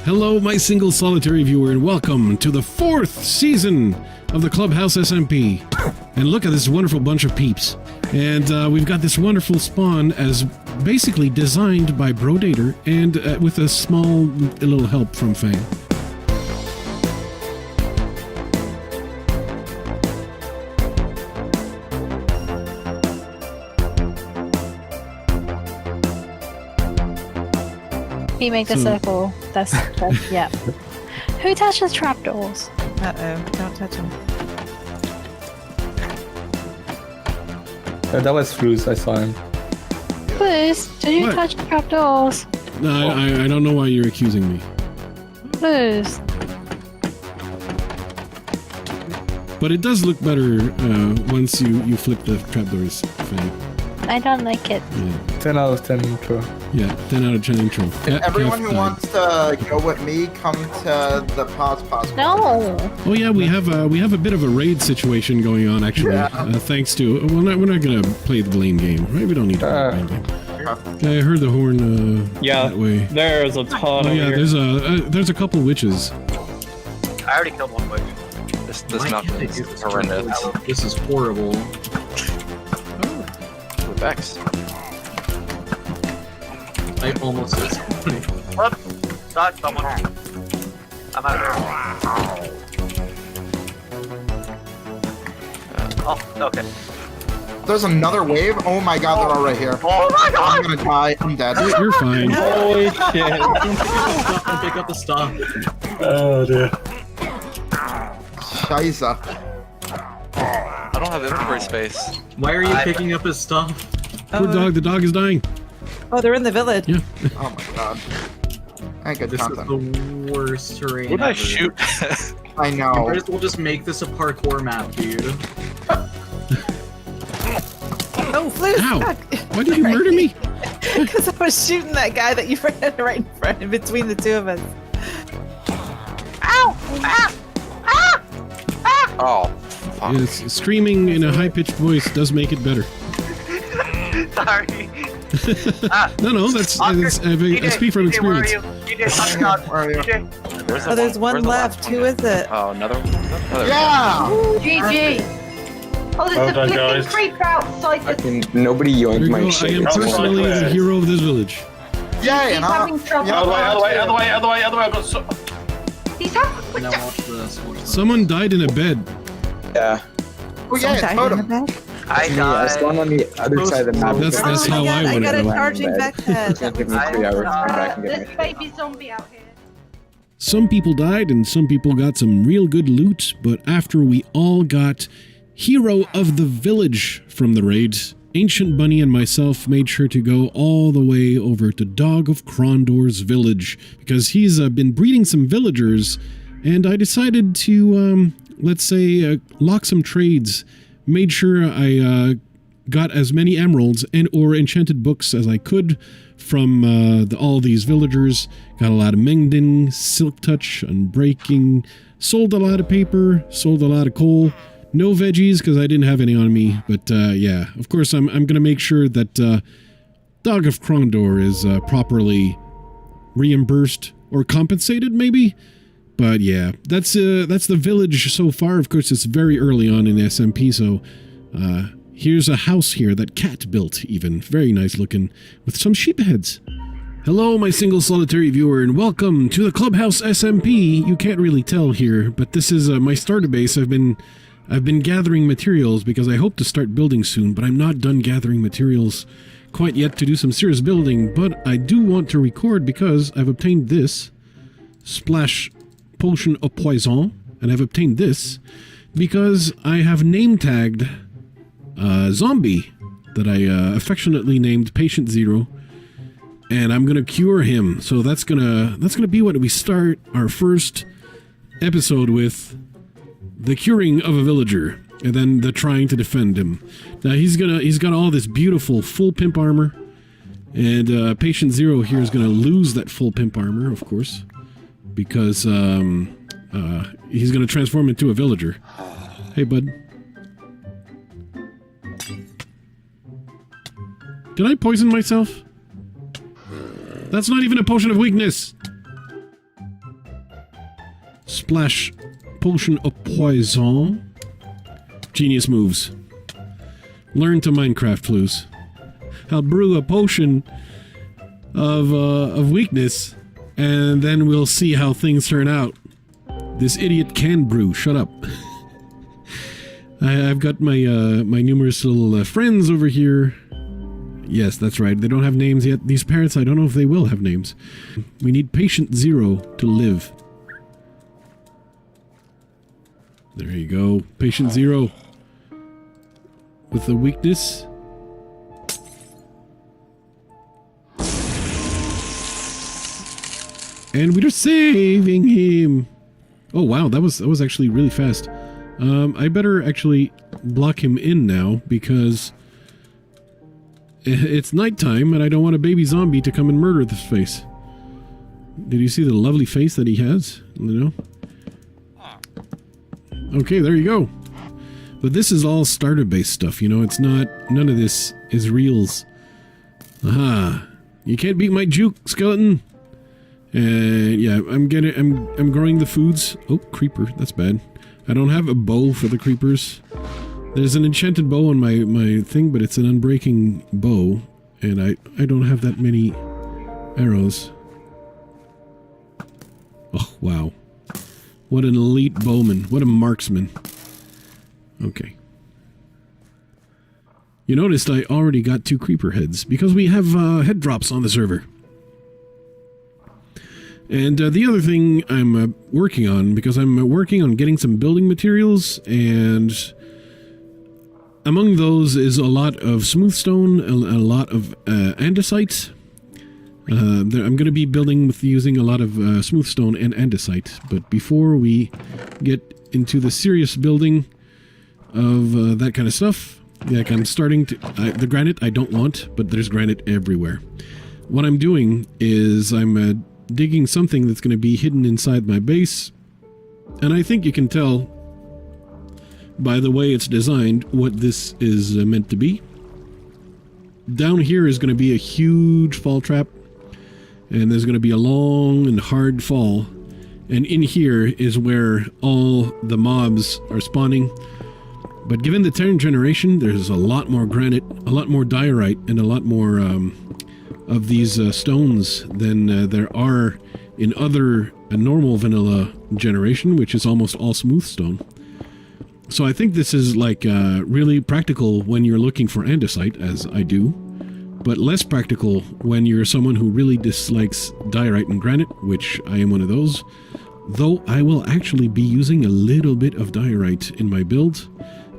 Hello, my single solitary viewer, and welcome to the 4th season of the Clubhouse SMP. And look at this wonderful bunch of peeps. And we've got this wonderful spawn as basically designed by Brodator and with a small little help from Fang. He made the circle. That's yeah. Who touches trapdoors? Uh-oh, don't touch him. That was Flus, I saw him. Blues, did you What? touch trapdoors? No, I don't know why you're accusing me. Blues. But it does look better once you flip the trapdoors, Fang. I don't like it. Yeah. 10 out of 10 intro. Yeah, 10 out of 10 intro. If everyone who wants to go with me, come to the pause. No. Oh yeah, we have a bit of a raid situation going on actually. Yeah. Thanks to we're not gonna play the blame game, right? We don't need to play the blame game. Okay, I heard the horn. Yeah, that way. there's a ton Oh of yeah, here. there's a couple witches. I already killed one witch. This map is horrendous. This is horrible. With Vex. I almost said something. What? Dodge someone. I'm out of here. Oh, okay. There's another wave. Oh my god, they're all right here. Oh my god! I'm gonna die. I'm dead. You're fine. Holy shit. Don't pick up the stuff. Oh dear. Scheisse. I don't have inventory space. Why are you picking up his stuff? Poor dog. The dog is dying. Oh, they're in the village. Yeah. Oh my god. I ain't good This is content. the worst terrain What did I ever. shoot? I You know. might as well just make this a parkour map, dude. Oh, Flus! Ow! Why did you murder me? Because I was shooting that guy that you ran right in front, in between the two of us. Ow! Ah! Ah! Ah! Oh, fuck. Yes, screaming in a high-pitched voice does make it better. Sorry. No, that's I speak from experience. Where are you? DJ, talk about. Where are you? DJ. Oh, there's one left. Who is it? Oh, another one? Yeah! GG. Oh, there's Well a done, flipping guys. creeper outside the... Nobody There yoinked you my go. I shit. am personally the hero of this village. Yay! He's And having trouble. yeah, Other way. I've got so... He's having... Now watch this. Watch this. Someone died in a bed. Yeah. Oh yeah, Someone died in totem. the back? I I died. spawned on the other side of the map. That's Oh how my I god, I would got a have done. charging Bed. back It's head. gonna take me 3 hours to come back and get There's my a baby zombie out here. Some people died and some people got some real good loot, but after we all got Hero of the Village from the raids, Ancient Bunny and myself made sure to go all the way over to Dog of Krondor's village because he's been breeding some villagers, and I decided to, let's say, lock some trades. Made sure I got as many emeralds and or enchanted books as I could from all these villagers. Got a lot of Mengding, Silk Touch, Unbreaking, sold a lot of paper, sold a lot of coal. No veggies because I didn't have any on me, but yeah, of course I'm gonna make sure that Dog of Krondor is properly reimbursed or compensated, maybe. But yeah, that's the village so far. Of course, it's very early on in SMP, so here's a house here that Cat built, even very nice looking, with some sheep heads. Hello, my single solitary viewer, and welcome to the Clubhouse SMP. You can't really tell here, but this is my starter base. I've been gathering materials because I hope to start building soon, but I'm not done gathering materials quite yet to do some serious building, but I do want to record because I've obtained this splash potion of poison, and I've obtained this because I have name tagged a zombie that I affectionately named Patient Zero, and I'm gonna cure him. So that's gonna be what we start our first episode with. The curing of a villager, and then the trying to defend him. Now he's got all this beautiful full pimp armor, and Patient Zero here is gonna lose that full pimp armor, of course, because he's gonna transform into a villager. Hey, bud. Did I poison myself? That's not even a potion of weakness. Splash potion of poison. Genius moves. Learn to Minecraft, Flus. I'll brew a potion of weakness, and then we'll see how things turn out. This idiot can brew. Shut up. I've got my my numerous little friends over here. Yes, that's right. They don't have names yet. These parrots, I don't know if they will have names. We need patient 0 to live. There you go. Patient 0. With a weakness. And we're saving him. Oh wow, that was actually really fast. I better actually block him in now because it's nighttime and I don't want a baby zombie to come and murder this face. Did you see the lovely face that he has? You know? Okay, there you go. But this is all starter-based stuff, you know? It's not... None of this is reals. Aha! You can't beat my juke, skeleton! And yeah, I'm growing the foods. Oh, creeper, that's bad. I don't have a bow for the creepers. There's an enchanted bow on my thing, but it's an unbreaking bow, and I don't have that many arrows. Oh, wow. What an elite bowman. What a marksman. Okay. You noticed I already got 2 creeper heads, because we have head drops on the server. And the other thing I'm working on, because I'm working on getting some building materials, and among those is a lot of smooth stone, a lot of andesite. I'm going to be building with using a lot of smooth stone and andesite, but before we get into the serious building of that kind of stuff, like I'm starting to... the granite I don't want, but there's granite everywhere. What I'm doing is I'm... digging something that's going to be hidden inside my base, and I think you can tell by the way it's designed what this is meant to be. Down here is going to be a huge fall trap, and there's going to be a long and hard fall, and in here is where all the mobs are spawning. But given the turn generation, there's a lot more granite, a lot more diorite, and a lot more of these stones than there are in other normal vanilla generation, which is almost all smooth stone. So I think this is like really practical when you're looking for andesite, as I do, but less practical when you're someone who really dislikes diorite and granite, which I am one of those, though I will actually be using a little bit of diorite in my build,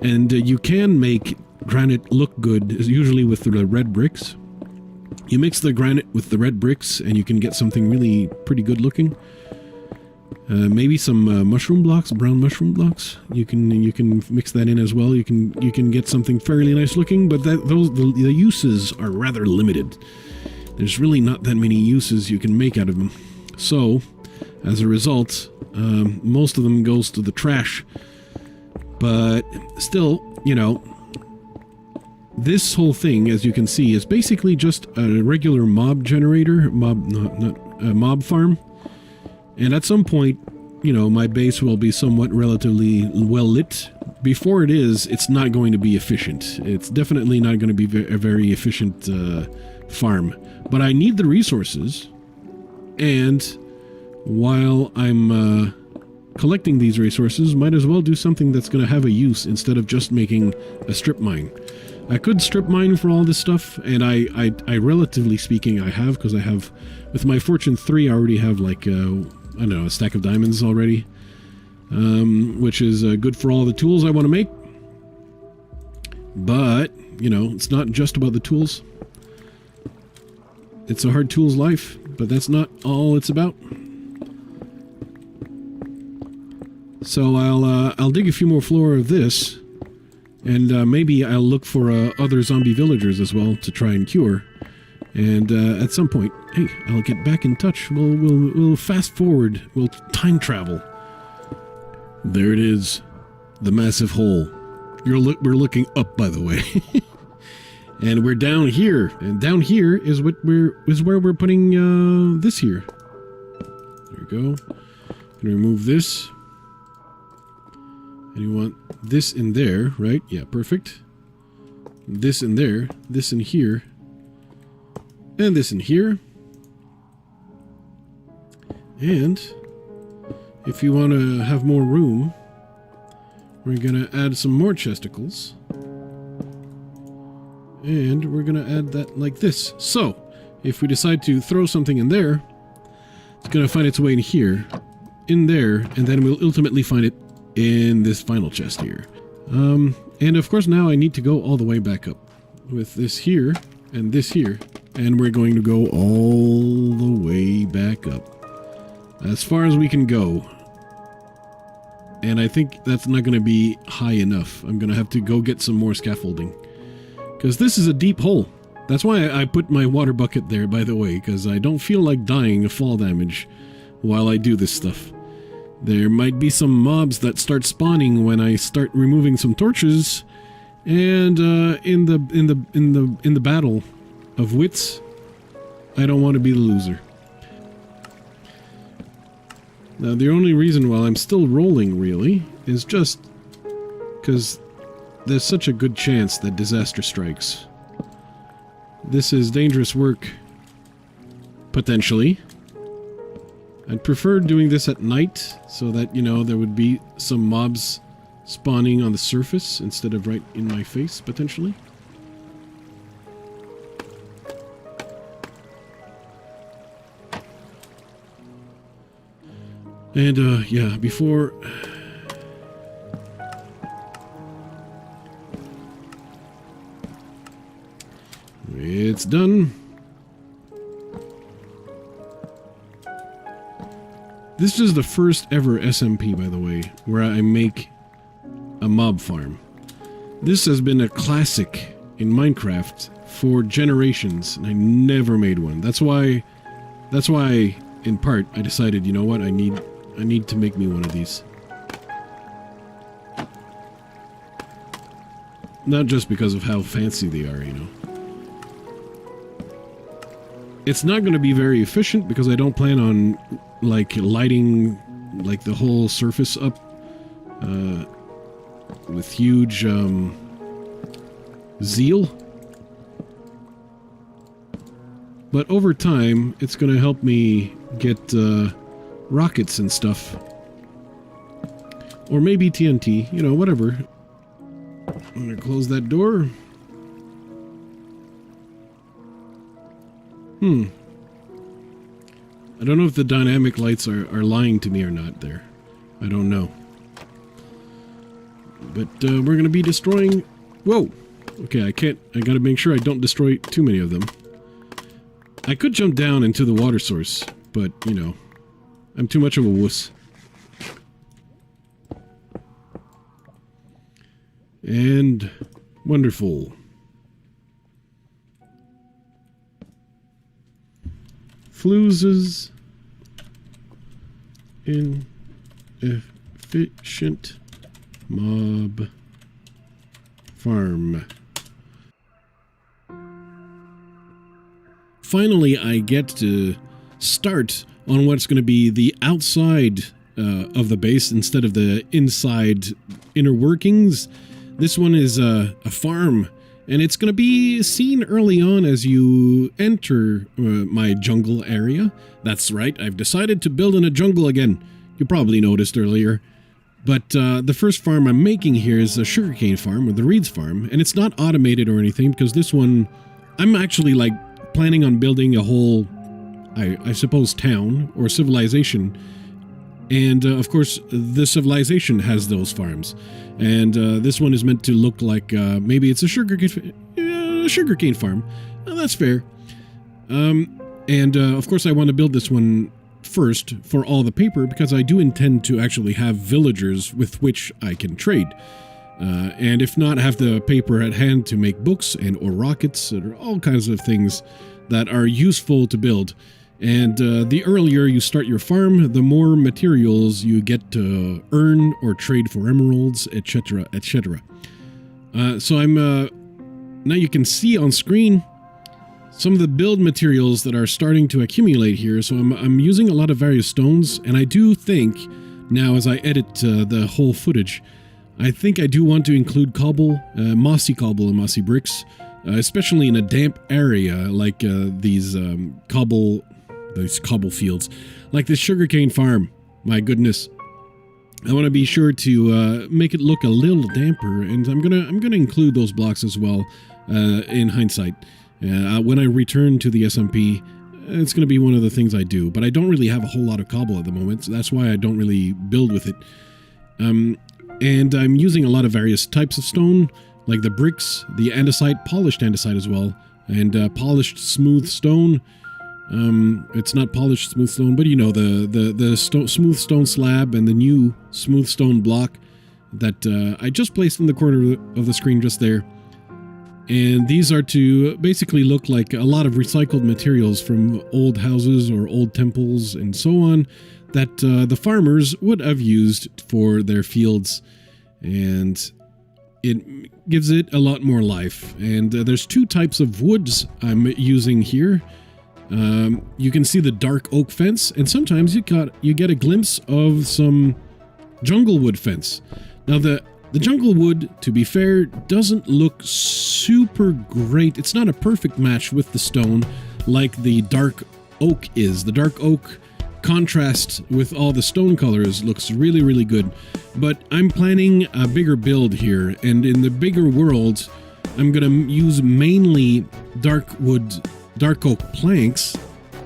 and you can make granite look good, usually with the red bricks. You mix the granite with the red bricks and you can get something really pretty good looking. Maybe some mushroom blocks, brown mushroom blocks. You can mix that in as well. You can get something fairly nice looking, but the uses are rather limited. There's really not that many uses you can make out of them. So, as a result, most of them goes to the trash. But still, you know, this whole thing, as you can see, is basically just a regular mob generator, mob farm. And at some point, you know, my base will be somewhat relatively well lit. Before it is, it's not going to be efficient. It's definitely not going to be a very efficient farm. But I need the resources, and while I'm collecting these resources, might as well do something that's going to have a use instead of just making a strip mine. I could strip mine for all this stuff, and I relatively speaking, I have, because I have, with my Fortune 3, I already have like, I don't know, a stack of diamonds already, which is good for all the tools I want to make. But, you know, it's not just about the tools. It's a hard tools life, but that's not all it's about. So I'll dig a few more floor of this. And maybe I'll look for other zombie villagers as well to try and cure. And at some point, hey, I'll get back in touch. We'll fast forward. We'll time travel. There it is, the massive hole. We're looking up, by the way, and we're down here. And down here is where we're putting this here. There we go. Gonna remove this. And you want this in there, right? Yeah, perfect. This in there, this in here, and this in here. And if you want to have more room, we're gonna add some more chesticles. And we're gonna add that like this. So, if we decide to throw something in there, it's gonna find its way in here, in there, and then we'll ultimately find it in this final chest here. And of course now I need to go all the way back up with this here and this here, and we're going to go all the way back up as far as we can go. And I think that's not going to be high enough. I'm going to have to go get some more scaffolding, because this is a deep hole. That's why I put my water bucket there, by the way, because I don't feel like dying of fall damage while I do this stuff. There might be some mobs that start spawning when I start removing some torches, and in the battle of wits, I don't want to be the loser. Now, the only reason why I'm still rolling, really, is just because there's such a good chance that disaster strikes. This is dangerous work, potentially. I'd prefer doing this at night, so that, you know, there would be some mobs spawning on the surface instead of right in my face, potentially. And, yeah, before... it's done. This is the first ever SMP, by the way, where I make a mob farm. This has been a classic in Minecraft for generations, and I never made one. That's why, in part, I decided, you know what, I need to make me one of these. Not just because of how fancy they are, you know. It's not going to be very efficient because I don't plan on, like, lighting, like, the whole surface up with huge zeal. But over time, it's going to help me get rockets and stuff. Or maybe TNT, you know, whatever. I'm going to close that door. I don't know if the dynamic lights are lying to me or not there. I don't know. But we're going to be destroying... Whoa! Okay, I gotta make sure I don't destroy too many of them. I could jump down into the water source, but, you know, I'm too much of a wuss. And... wonderful. Fluse's inefficient mob farm. Finally, I get to start on what's going to be the outside of the base instead of the inside inner workings. This one is a farm. And it's going to be seen early on as you enter my jungle area. That's right, I've decided to build in a jungle again. You probably noticed earlier. But the first farm I'm making here is a sugarcane farm, or the reeds farm. And it's not automated or anything, because this one, I'm actually like planning on building a whole, I suppose, town or civilization. And of course, the civilization has those farms. And this one is meant to look like maybe it's a sugarcane farm. That's fair. And of course, I want to build this one first for all the paper, because I do intend to actually have villagers with which I can trade. And if not, have the paper at hand to make books and or rockets or all kinds of things that are useful to build. And the earlier you start your farm, the more materials you get to earn or trade for emeralds, etc., etc. So I'm now you can see on screen some of the build materials that are starting to accumulate here. So I'm using a lot of various stones, and I do think now as I edit the whole footage, I think I do want to include cobble, mossy cobble and mossy bricks, especially in a damp area like these cobble fields, like this sugarcane farm. My goodness. I want to be sure to make it look a little damper, and I'm gonna include those blocks as well in hindsight. When I return to the SMP, it's going to be one of the things I do, but I don't really have a whole lot of cobble at the moment, so that's why I don't really build with it. And I'm using a lot of various types of stone, like the bricks, the andesite, polished andesite as well, and polished smooth stone. It's not polished smooth stone, but you know, the smooth stone slab and the new smooth stone block that I just placed in the corner of the screen just there. And these are to basically look like a lot of recycled materials from old houses or old temples and so on that the farmers would have used for their fields. And it gives it a lot more life. And there's two types of woods I'm using here. You can see the dark oak fence, and sometimes you get a glimpse of some jungle wood fence. Now the jungle wood, to be fair, doesn't look super great. It's not a perfect match with the stone like the dark oak is. The dark oak contrast with all the stone colors looks really, really good. But I'm planning a bigger build here, and in the bigger world, I'm going to use mainly dark oak planks,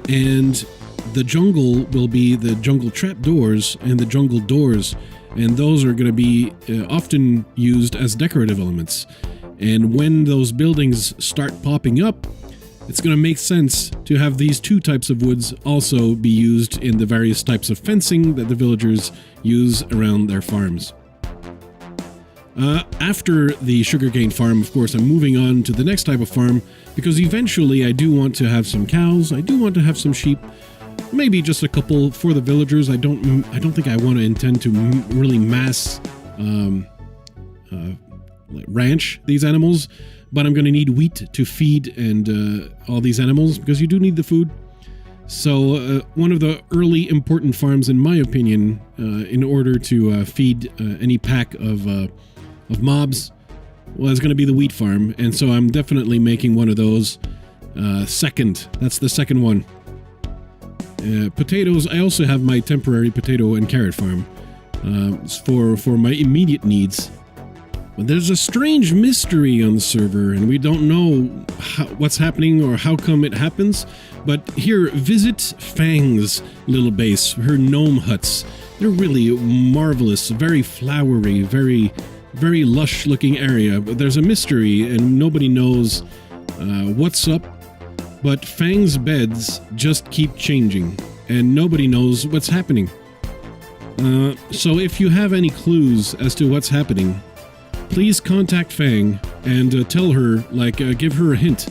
and the jungle will be the jungle trapdoors and the jungle doors. And those are going to be often used as decorative elements. And when those buildings start popping up, it's going to make sense to have these two types of woods also be used in the various types of fencing that the villagers use around their farms. After the sugarcane farm, of course, I'm moving on to the next type of farm, because eventually I do want to have some cows, I do want to have some sheep, maybe just a couple for the villagers. I don't think I want to intend to really mass ranch these animals, but I'm going to need wheat to feed and all these animals, because you do need the food. So one of the early important farms, in my opinion, in order to feed any pack of mobs, well, it's going to be the wheat farm, and so I'm definitely making one of those second. That's the second one. Potatoes, I also have my temporary potato and carrot farm for my immediate needs. But there's a strange mystery on the server, and we don't know what's happening or how come it happens. But here, visit Fang's little base, her gnome huts. They're really marvelous, very flowery, very, very lush-looking area. But there's a mystery, and nobody knows what's up. But Fang's beds just keep changing, and nobody knows what's happening. So if you have any clues as to what's happening, please contact Fang and tell her, give her a hint,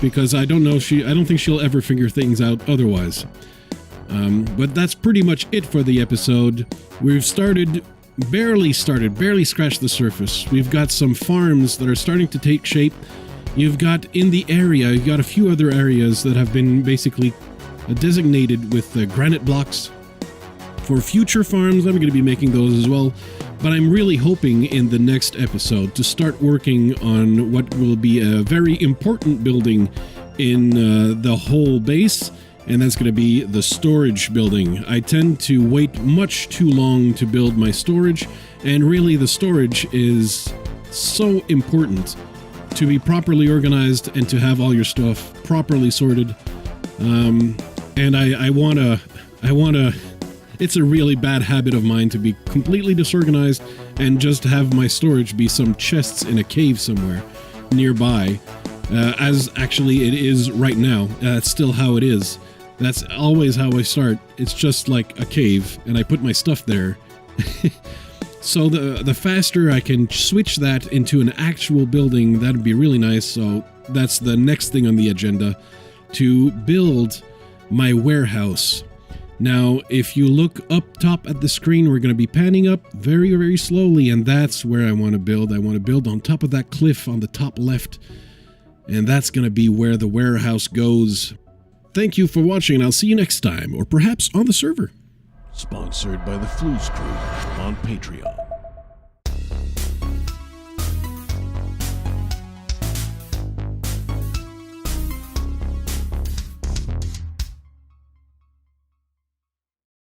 because I don't think she'll ever figure things out otherwise. But that's pretty much it for the episode. We've barely scratched the surface. We've got some farms that are starting to take shape. You've got a few other areas that have been basically designated with granite blocks. For future farms, I'm going to be making those as well. But I'm really hoping in the next episode to start working on what will be a very important building in the whole base, and that's going to be the storage building. I tend to wait much too long to build my storage, and really the storage is so important to be properly organized and to have all your stuff properly sorted. And I wanna, it's a really bad habit of mine to be completely disorganized and just have my storage be some chests in a cave somewhere nearby, as actually it is right now. That's still how it is. That's always how I start. It's just like a cave, and I put my stuff there. So the faster I can switch that into an actual building, that'd be really nice. So that's the next thing on the agenda, to build my warehouse. Now, if you look up top at the screen, we're going to be panning up very, very slowly, and that's where I want to build. I want to build on top of that cliff on the top left. And that's going to be where the warehouse goes. Thank you for watching, and I'll see you next time, or perhaps on the server. Sponsored by the Flues Crew on Patreon.